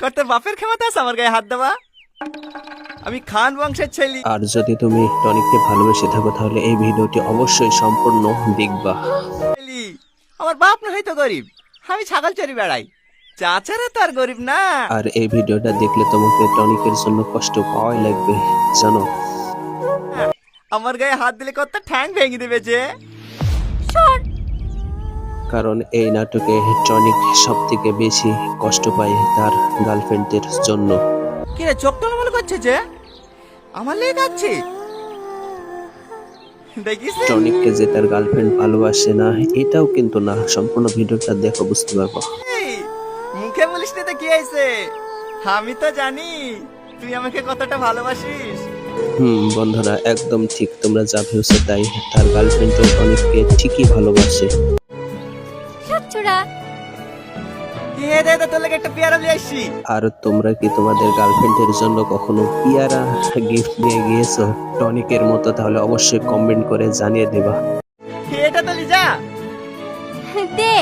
কত বাপের ক্ষমতা আছে আমার গায়ে হাত দেওয়া? আমি খান বংশের ছেলে। আর যদি তুমি টনিককে ভালোবেসে থাকো তাহলে এই ভিডিওটি অবশ্যই সম্পূর্ণ দেখবা। আমার বাপ না হয়তো গরিব, আমি ছাগল চড়ি বেড়াই। চাচারা তো আর গরিব না। আর এই ভিডিওটা দেখলে তোমাকে টনিকের জন্য কষ্ট পাওয়াই লাগবে, জানো? আমার গায়ে হাত দিলে কত ঠ্যাং ভেঙে দেবে যে। কারণ এই নাটকে টনিক সব থেকে বেশি কষ্ট পায় তার গার্লফ্রেন্ডের জন্য। কিরে চোখ টলমল করছে যে? আমার লেগে কাচ্ছে দেখিস? টনিককে যে তার গার্লফ্রেন্ড ভালোবাসে না এটাও কিন্তু না, সম্পূর্ণ ভিডিওটা দেখো বুঝতে পারবো। মুখে বলিস না তো কি হয়েছে? আমি তো জানি তুই আমাকে কতটা ভালোবাসিস। বন্ধুরা একদম ঠিক, তোমরা যা ভেবেছো তাই। তার গার্লফ্রেন্ডও টনিককে ঠিকই ভালোবাসে। তোর লাগে একটা পেয়ারা নিয়ে আসছি। আর তোমরা কি তোমাদের গার্লফ্রেন্ডের জন্য কখনো পিয়ারা গিফট নিয়ে গিয়েছো টনিকের মতো? তাহলে অবশ্যই কমেন্ট করে জানিয়ে দেবা। এটা তো লিজা দে।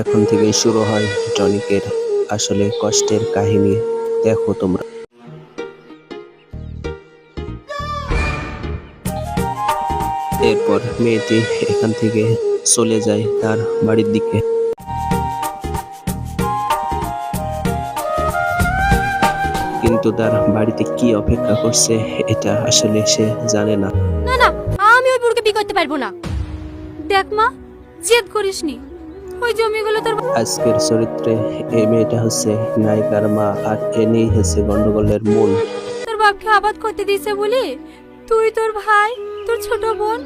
এখন থেকে শুরু হয় টনিকের আসলে কষ্টের কাহিনী, দেখো তোমরা। এরপর মেয়েটি এখান থেকে চলে যায় তার বাড়ির দিকে। কিন্তু তার বাড়িতে কি অপেক্ষা করছে এটা আসলে সে জানে না। না না, আমি ওই বুড়োকে বিয়ে করতে পারবো না। দেখ মা, জেদ করিসনি, ওই জমিগুলো তোর। আজকের চরিত্রে এই মেয়েটা হচ্ছে নায়িকার মা, আর এনেই হচ্ছে গন্ডগোলের মূল। তোর বাপকে আবাদ করতে দিয়েছে বলি তুই, তোর ভাই, তোর ছোট বোন,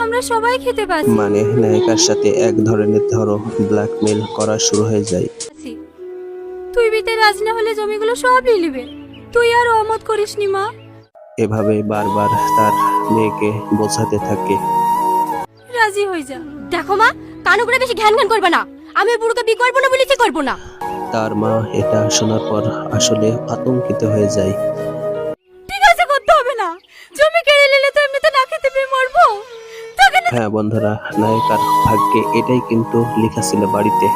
আমরা সবাই খেতে পাচ্ছি। মানে নায়িকার সাথে এক ধরনের ব্ল্যাকমেল করা শুরু হয়ে যায়। তুই বিতে রাজি না হলে জমিগুলো সব নিয়ে নিবে। তুই আর অমত করিসনি মা। এভাবে বারবার তার মেয়েকে বোঝাতে থাকে। রাজি হয়ে যা। দেখো মা, কানু করে বেশি ঘ্যান ঘ্যান করবে না। আমি ওই বুড়োকে বিয়ে করবো না বলেছি, করবো না। তার মা এটা শোনার পর আসলে আতঙ্কিত হয়ে যায়। ঠিক আছে, করতে হবে না। জমি কেড়ে নিলে তো এমনিতে না খেতে পেয়ে মরবো। হ্যাঁ বন্ধুরা, নায়িকার ভাগ্যে এটাই কিন্তু লেখা ছিল বাড়িতে।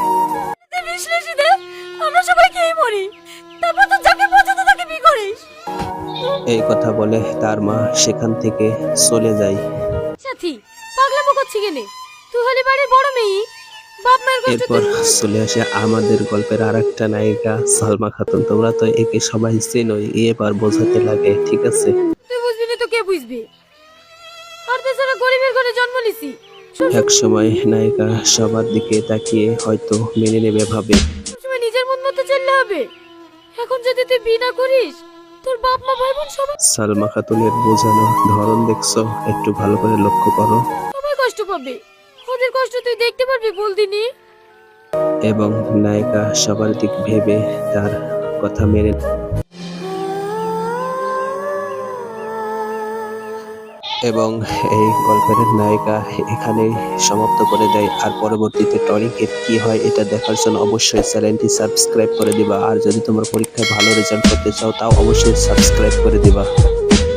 বিশ্লেষী দে, আমরা সবাই খেয়ে মরি, তারপর তো যাকে পছন্দ তাকে বিয়ে করিস। এই কথা বলে তার মা সেখান থেকে চলে যায়। সাথী পাগলামো করছি কেনে? তুই হলি বাড়ির বড় মেয়ে, বাপ মায়ের কষ্ট এরপর চলে আসে আমাদের গল্পের আরেকটা নায়িকা সালমা খাতুন। তোমরা তো একে সবাই চেনোই, এবার বোঝাতে লাগে, ঠিক আছে? তুই বুঝবি না তো কে বুঝবে? আর তাছাড়া গরিবের ঘরে জন্ম নিছি। এক সময় নায়িকা সবার দিকে তাকিয়ে হয়তো মেনে নেবে ভাবে। সবসময় নিজের মন মতো চললে হবে। এখন যদি তুই বিয়ে না করিস, তোর বাপ মা ভাই বোন সালমা খাতুনের বোঝানো ধরন দেখছো? একটু ভালো করে লক্ষ্য করো। সবাই কষ্ট পাবে। ওদের কষ্ট তুই দেখতে পারবি বলদিনি? এবং নায়িকা সবার দিক ভেবে তার কথা মেনে। এবং এই গল্পের নায়িকা এখানে সমাপ্ত করে দেয়। আর পরবর্তীতে টনিকের কি হয় এটা দেখার জন্য অবশ্যই চ্যানেলটি সাবস্ক্রাইব করে দিবা। আর যদি তোমার পরীক্ষায় ভালো রেজাল্ট করতে চাও তাও অবশ্যই সাবস্ক্রাইব করে দিবা।